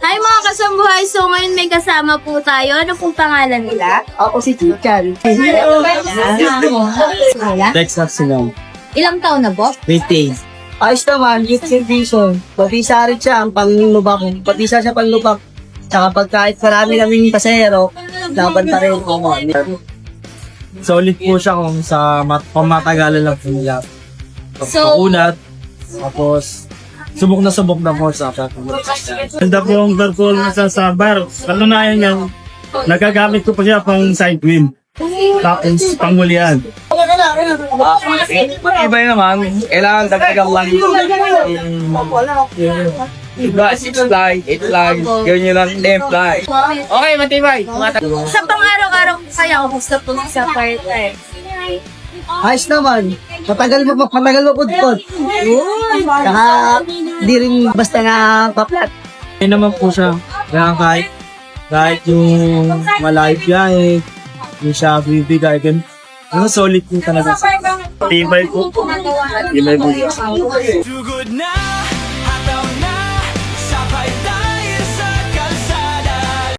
Hi mga kasambuhay! So ngayon may kasama po tayo. Ano pong pangalan nila? Ako si Chichan. Texas sila. Ilang taon na, Bob? 20. Ayos naman, youth servition. Patisa rin siya ang panglubak. Patisa siya panglubak. Tsaka pag kahit marami kaming pasahero, laban pa rin ako. Solid po siya kung matagalan lang po nila. So- Pakunat. Tapos, subok na po sa akin. Ganda po yung performance sa bar. Kalunayan yan, nagagamit ko pa siya pang side wheel. Tapos, panghulihan. Iba yun naman, kailangan dagdagan lang iba, 6 fly, 8 fly, gawin nyo lang 10 fly. Okay, matibay. Sa pang-araw-araw kaya kumusta po sa part-time? Ayos naman. Matagal mo pudpod. Tsaka di rin basta nga paplat. Ayun naman po siya. Kaya kahit yung malayo biyahe, yung siya bibigay, solid po talaga. Tibay po. Tibay po. Too good now.